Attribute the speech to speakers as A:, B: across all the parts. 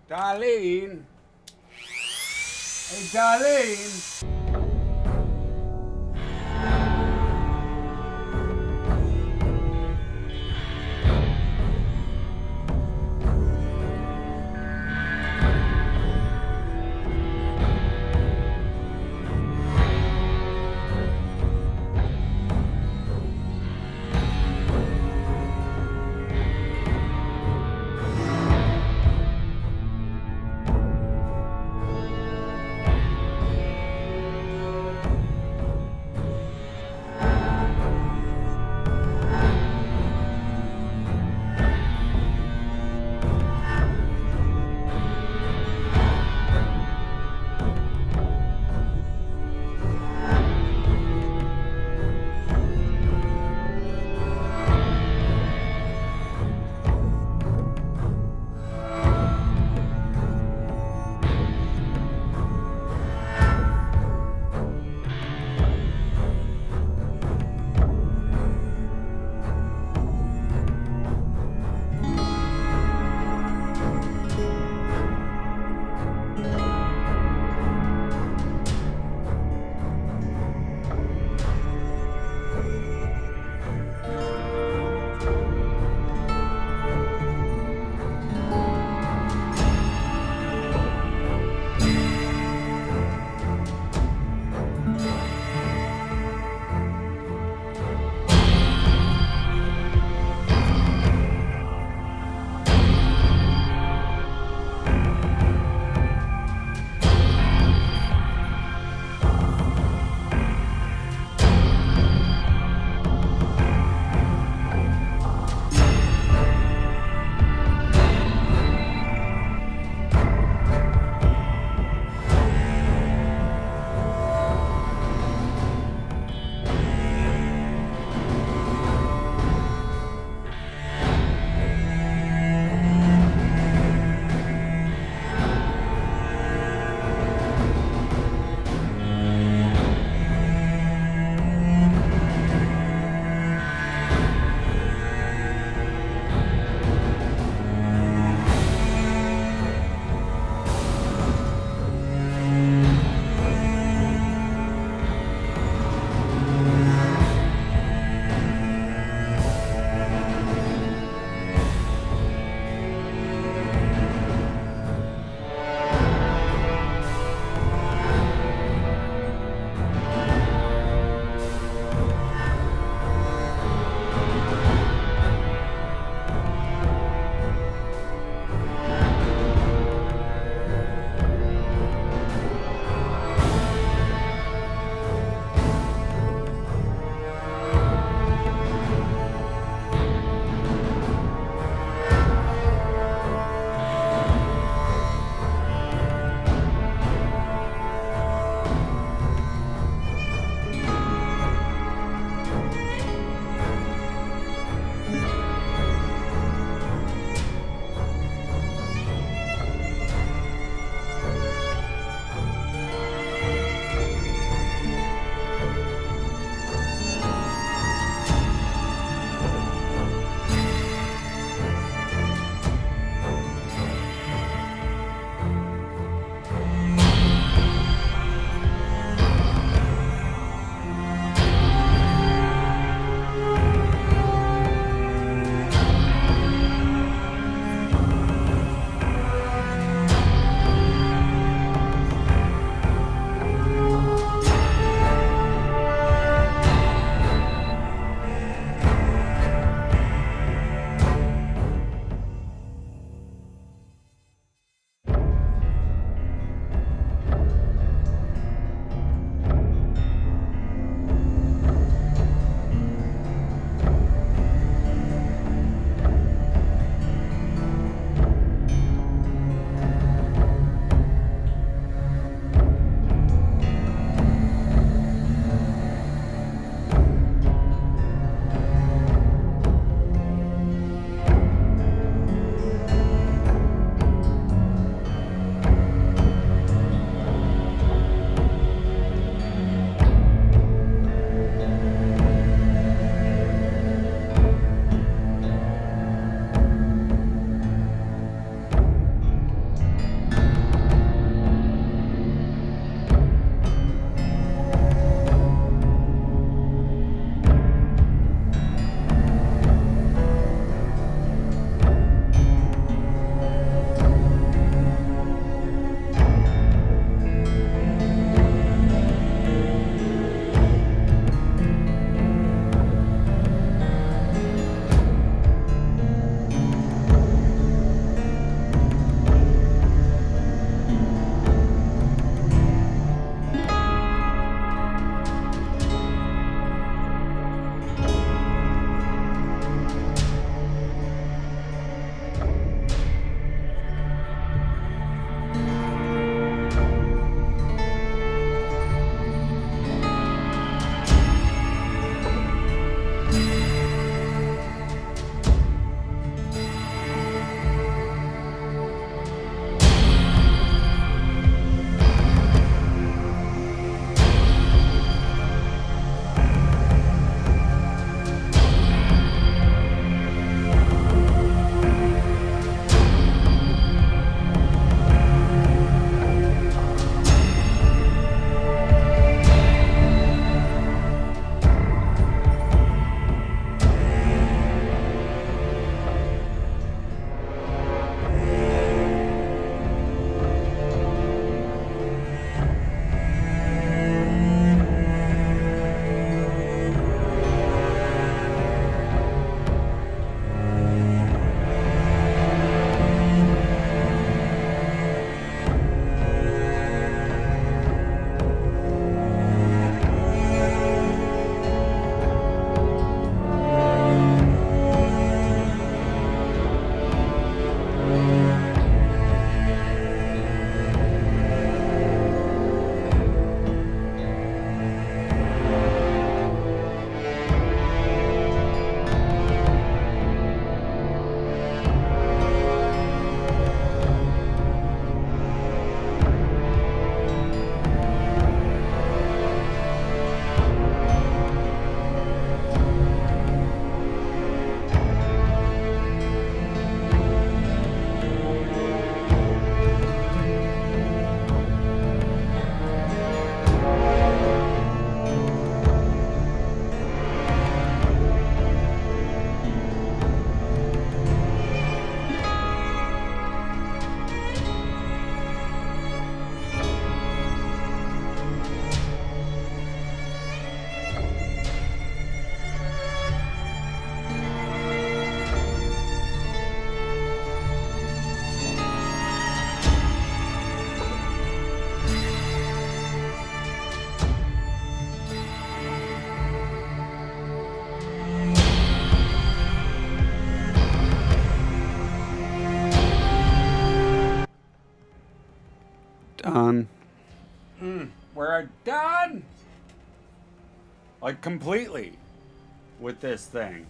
A: Darlene. Hey, Darlene. Like, completely. With this thing.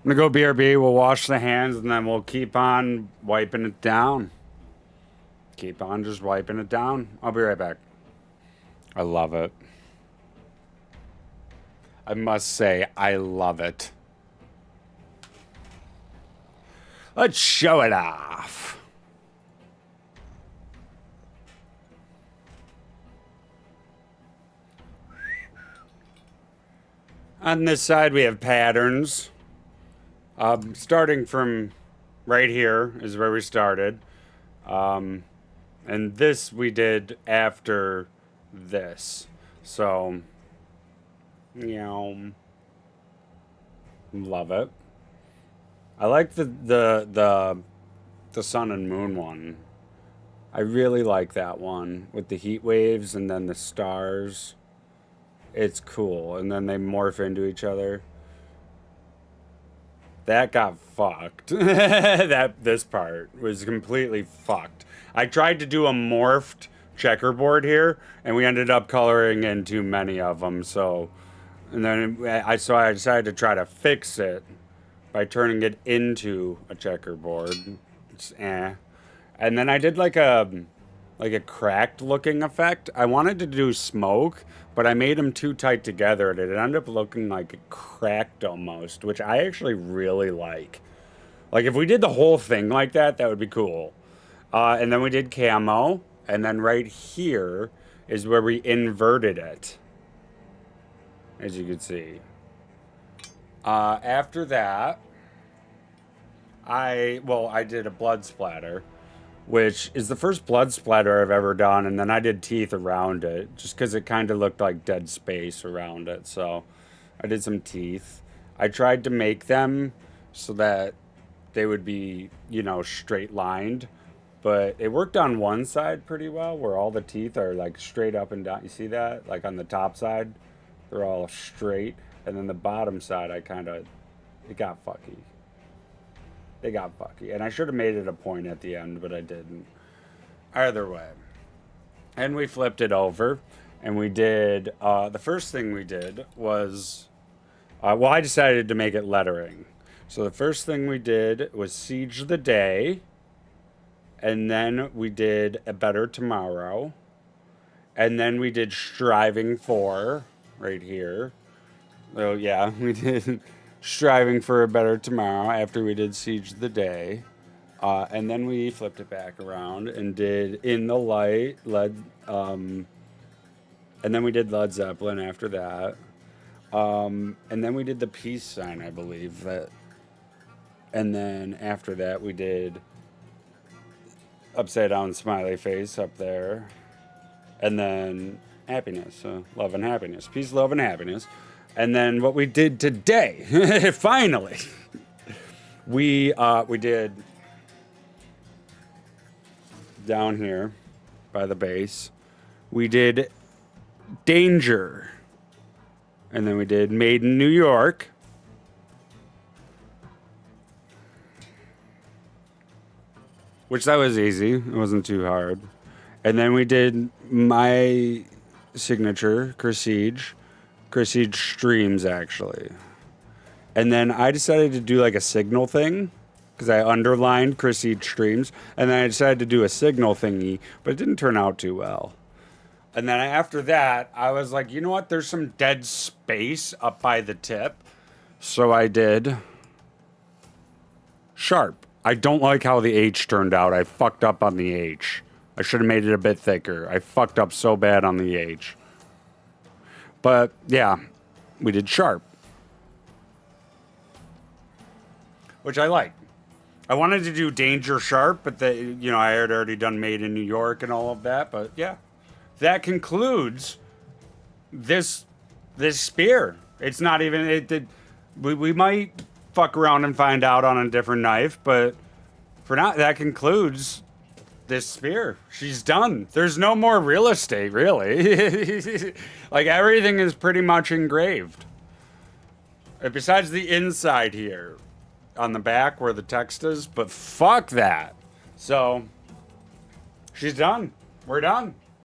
A: I'm gonna go BRB, we'll wash the hands, and then we'll keep on wiping it down. Keep on just wiping it down. I'll be right back. I love it. I must say, I love it. Let's show it off. On this side, we have patterns. Starting from right here is where we started. And this we did after this. So, you know, love it. I like the sun and moon one. I really like that one with the heat waves and then the stars. It's cool. And then they morph into each other. That got fucked. This part was completely fucked. I tried to do a morphed checkerboard here, and we ended up coloring in too many of them. So, and then I decided to try to fix it by turning it into a checkerboard. It's, eh. And then I did like a cracked looking effect. I wanted to do smoke, but I made them too tight together and it ended up looking like cracked almost, which I actually really like. Like if we did the whole thing like that, that would be cool. And then we did camo, and then right here is where we inverted it, as you can see. After that, I did a blood splatter, which is the first blood splatter I've ever done, and then I did teeth around it, just because it kind of looked like dead space around it, so I did some teeth. I tried to make them so that they would be, you know, straight lined, but it worked on one side pretty well, where all the teeth are, like, straight up and down. You see that? Like, on the top side, they're all straight, and then the bottom side, it got fucky. They got fucky. And I should have made it a point at the end, but I didn't. Either way. And we flipped it over. And we did, the first thing we did was, I decided to make it lettering. So the first thing we did was Siege the Day. And then we did A Better Tomorrow. And then we did Striving For, right here. Oh, yeah, we did Striving for a Better Tomorrow after we did Siege the Day. And then we flipped it back around and did In the Light, and then we did Led Zeppelin after that. And then we did the peace sign, I believe. And then after that we did upside down smiley face up there. And then happiness, so love and happiness. Peace, love, and happiness. And then what we did today, finally, we did down here by the base. We did Danger. And then we did Made in New York. Which that was easy. It wasn't too hard. And then we did my signature, Chrisiege. Chrisiege Streams, actually. And then I decided to do like a signal thing. Because I underlined Chrisiege Streams. And then I decided to do a signal thingy. But it didn't turn out too well. And then after that, I was like, you know what? There's some dead space up by the tip. So I did Sharp. I don't like how the H turned out. I fucked up on the H. I should have made it a bit thicker. I fucked up so bad on the H. But yeah, we did Sharp. Which I like. I wanted to do Danger Sharp, but I had already done Made in New York and all of that. But yeah. That concludes this spear. It's not even we might fuck around and find out on a different knife, but for now that concludes this spear. She's done. There's no more real estate, really. Like everything is pretty much engraved. Besides the inside here on the back where the text is, but fuck that. So she's done. We're done.